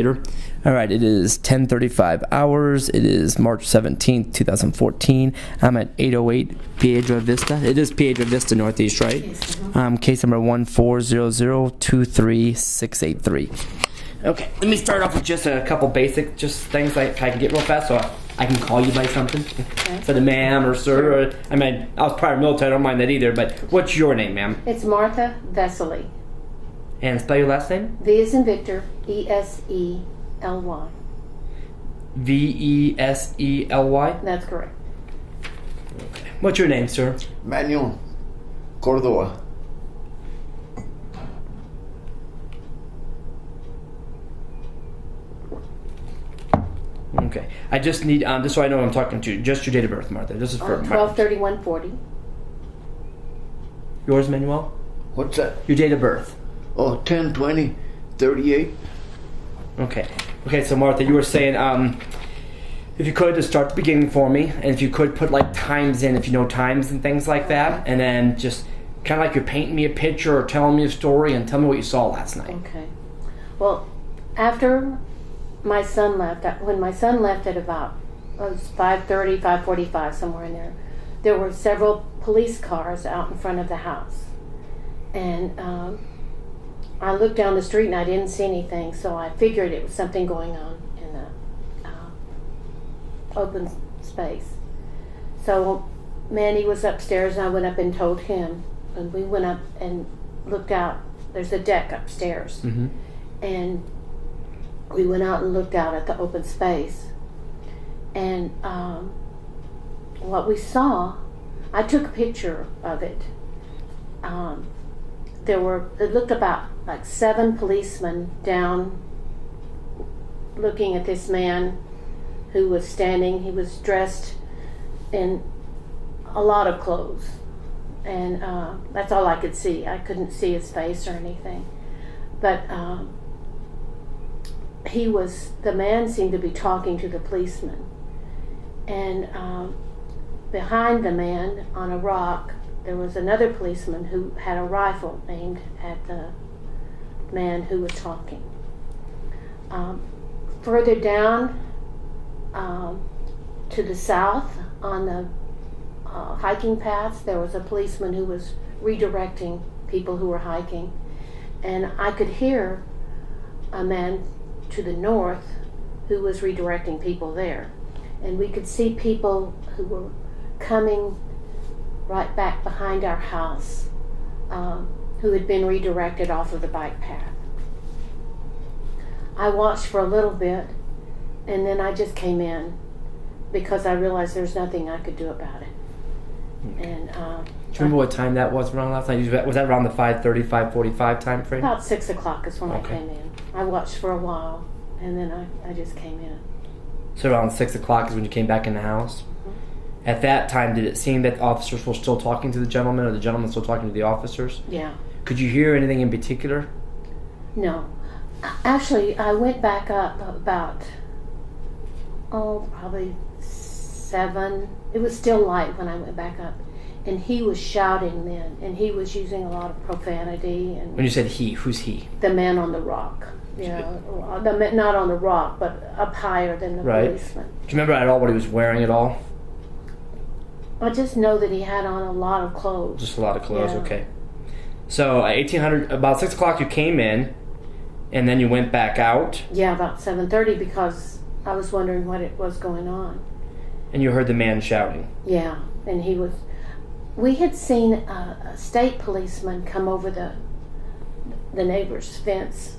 All right, it is 10:35 hours. It is March 17th, 2014. I'm at 808 Piedra Vista. It is Piedra Vista Northeast, right? Yes. Case number 140023683. Okay, let me start off with just a couple basic things I can get real fast, so I can call you by something. Okay. Instead of ma'am or sir. Or, I mean, I was prior military, I don't mind that either, but what's your name, ma'am? It's Martha Vessely. And spell your last name? V as in Victor, Esely. Vessely? That's correct. Okay. What's your name, sir? Manuel Cordova. Okay. I just need, just so I know who I'm talking to, just your date of birth, Martha. This is for 12/31/40. Yours, Manuel? What's that? Your date of birth. Oh, 10/20/38. Okay. Okay, so Martha, you were saying, if you could, just start the beginning for me, and if you could put like times in, if you know times and things like that, and then just kind of like you're painting me a picture or telling me a story, and tell me what you saw last night. Okay. Well, after my son left, when my son left at about 5:30, 5:45, somewhere in there were several police cars out in front of the house, and I looked down the street and I didn't see anything, so I figured it was something going on in the open space. So Manny was upstairs and I went up and told him, and we went up and looked out. There's a deck upstairs. Mm-hmm. And we went out and looked out at the open space. And what we saw, I took a picture of it. It looked about like 7 policemen down looking at this man who was standing. He was dressed in a lot of clothes, and that's all I could see. I couldn't see his face or anything, but the man seemed to be talking to the policeman, and behind the man on a rock there was another policeman who had a rifle aimed at the man who was talking. Further down to the south on the hiking paths, there was a policeman who was redirecting people who were hiking, and I could hear a man to the north who was redirecting people there, and we could see people who were coming right back behind our house, who had been redirected off of the bike path. I watched for a little bit, and then I just came in because I realized there's nothing I could do about it. Okay. And do you remember what time that was around last night? Was that around the 5:30, 5:45 time frame? about 6 o'clock is when Okay. I came in. I watched for a while, and then I just came in. So around 6 o'clock is when you came back in the house? Mm-hmm. At that time, did it seem that the officers were still talking to the gentleman, or the gentleman still talking to the officers? Yeah. Could you hear anything in particular? No. Actually, I went back up about, probably 7. It was still light when I went back up. And he was shouting then, and he was using a lot of profanity. And When you said he, who's he? the man on the rock, not on the rock, but up higher than the Right. policeman. Do you remember at all what he was wearing at all? I just know that he had on a lot of clothes. Just a lot of clothes, Yeah. okay. So at 1800, about 6 o'clock you came in, and then you went back out, Yeah, about 7:30, because I was wondering what it was going on. and you heard the man shouting. Yeah, and we had seen a state policeman come over the neighbor's fence,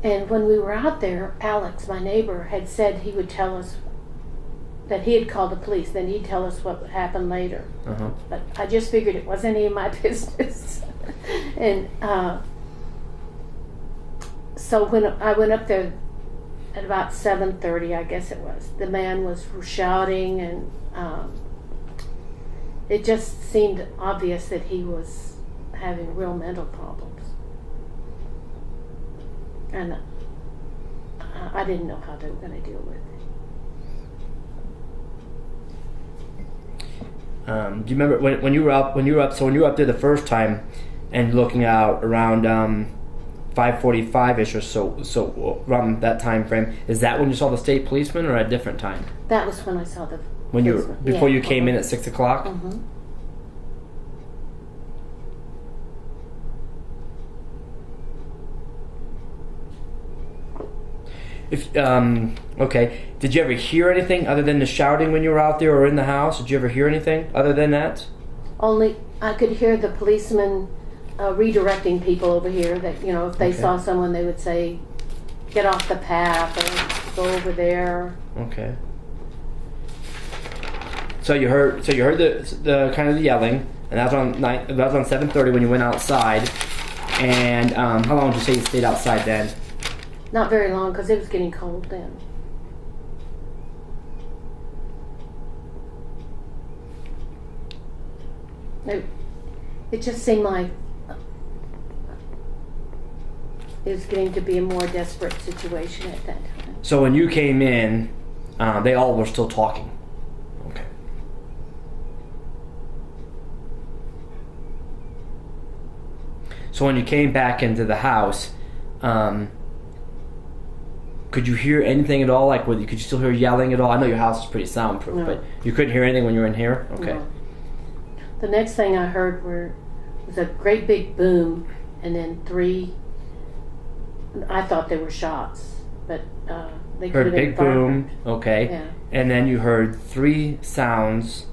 and when we were out there, Alex, my neighbor, had said he would tell us that he had called the police, then he'd tell us what would happen later. Uh-huh. But I just figured it wasn't any of my business. And so when I went up there at about 7:30, I guess it was, the man was shouting, and it just seemed obvious that he was having real mental problems. And I didn't know how they were going to deal with it. Do you remember when you were up? So when you were up there the first time, and looking out around 5:45ish or so around that time frame. Is that when you saw the state policeman, or at a different time? That was when I saw the When you were, policeman. before Yeah. you came in at 6 o'clock? Mhm. If okay, did you ever hear anything other than the shouting when you were out there or in the house? Did you ever hear anything other than that? Only I could hear the policemen redirecting people over here. That if they Okay. saw someone, they would say, "Get off the path," or "Go over there." Okay. So you heard the kind of the yelling, and that was on 7:30 when you went outside. And how long did you say you stayed outside then? Not very long, because it was getting cold then. It just seemed like it was getting to be a more desperate situation at that time. So when you came in, they all were still talking. Okay. So when you came back into the house, could you hear anything at all? Like, could you still hear yelling at all? I know your house is pretty soundproof, No. but you couldn't hear anything when you were in here? Okay. No. The next thing I heard was a great big boom, and then 3. I thought they were shots, but they could Heard have been big boom, fireworks. okay. Yeah, And then you heard 3 sounds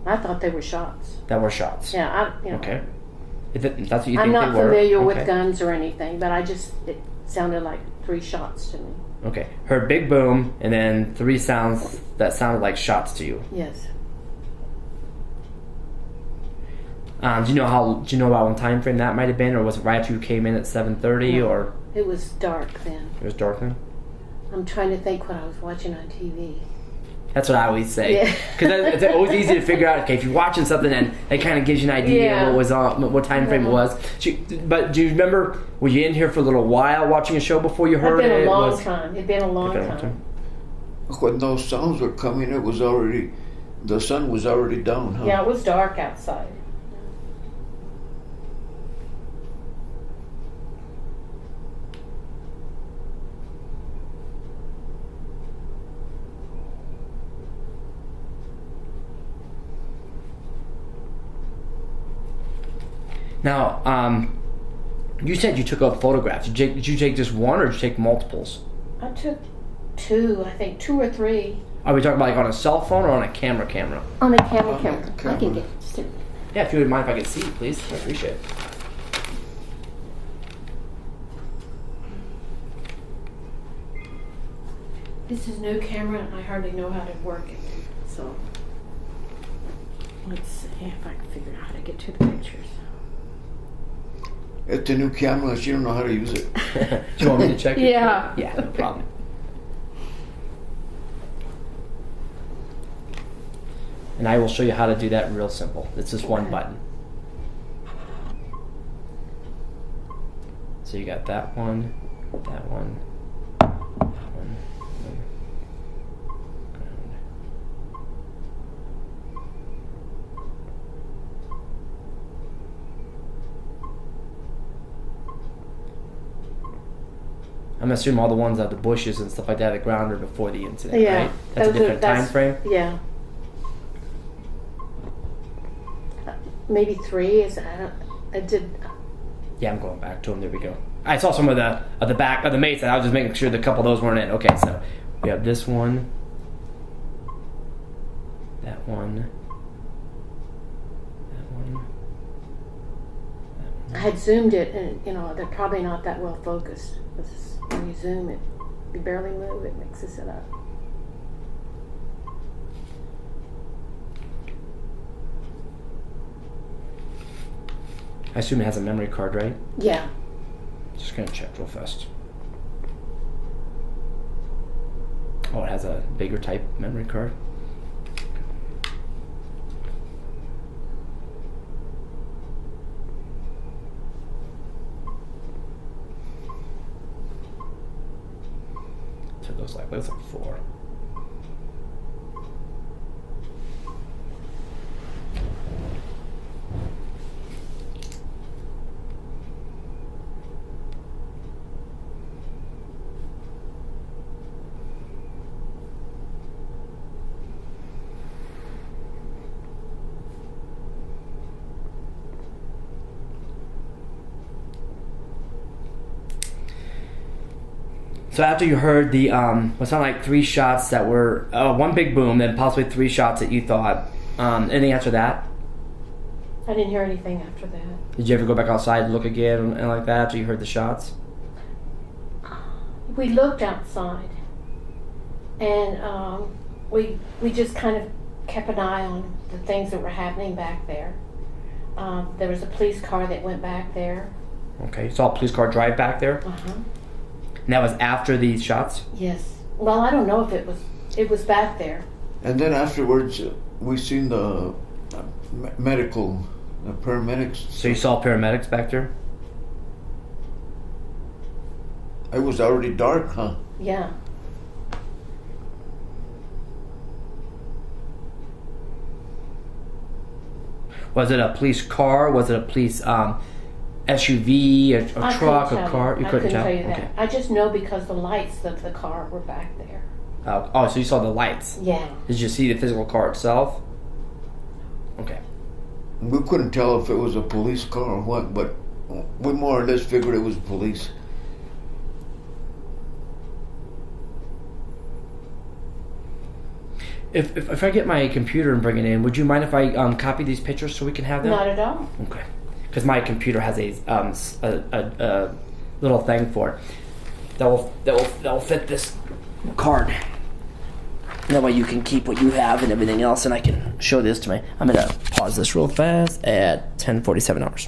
I thought they were shots. that were shots. Yeah, Okay. That's what you I'm think not they were? familiar Okay. with guns or anything, but it sounded like 3 shots to me. Okay. Heard big boom, and then 3 sounds that sounded like shots to you. Yes. Do you know about what time frame that might have been, or was it right after you came in at 7:30, No. or It was dark then. it was dark then? I'm trying to think what I was watching on TV. That's what I always say. Yeah. Because it's always easy to figure out. Okay, if you're watching something, and it kind of gives you an idea Yeah. of what was on, what time frame it was. But do you remember? Were you in here for a little while watching a show before you heard It'd been it? a long time. It'd been a long time. When those sounds were coming, the sun was already down, huh? Yeah, it was dark outside. Now, you said you took a photograph. Did you take just one, or did you take multiples? I took 2, I think 2 or 3 Are we talking about like on a cell phone or on a camera? on a camera. On a I camera. can get. Yeah, if you wouldn't mind if I could see, please. I appreciate it. This is new camera, and I hardly know how to work it. So let's see if I can figure out how to get to the pictures. It's a new camera, she don't know how to use it. Do you want me to check it? Yeah. Yeah, no problem. And I will show you how to do that real simple. It's just one Okay. button. So you got that one, that one, that one, ground. I'm assuming all the ones out the bushes and stuff like that, the ground are before the incident, Yeah, right? That's a different time frame. Yeah. Maybe 3 is. I did. Yeah, I'm going back to them. There we go. I saw some of the back of the mates, and I was just making sure the couple of those weren't in. Okay, so we have this one, that one, that one, I had zoomed it, and they're probably not that well focused. Because when you zoom it, you barely move. It mixes it up. I assume it has a memory card, right? Yeah. Just gonna check real fast. Oh, it has a bigger type memory card. So those like 4. So after you heard the, what sounded like 3 shots that were, one big boom, then possibly 3 shots that you thought, anything after that? I didn't hear anything after that. Did you ever go back outside and look again and like that after you heard the shots? We looked outside, and we just kind of kept an eye on the things that were happening back there. There was a police car that went back there. Okay, you saw a police car drive back there? Uh-huh. And that was after these shots? Yes. Well, I don't know if it was back there. And then afterwards, we seen the medical, the paramedics. So you saw paramedics back there? It was already dark, huh? Yeah. Was it a police car? Was it a police SUV, a truck, a car? I couldn't tell you that. Okay. I just know because the lights of the car were back there. Oh, so you saw the lights? Yeah. Did you see the physical car itself? Okay. We couldn't tell if it was a police car or what, but we more or less figured it was police. If I get my computer and bring it in, would you mind if I copy these pictures so we can have them? Not at all. Okay. Because my computer has a little thing for it that will fit this card. That way you can keep what you have and everything else, and I can show this to me. I'm gonna pause this real fast at 10:47 hours.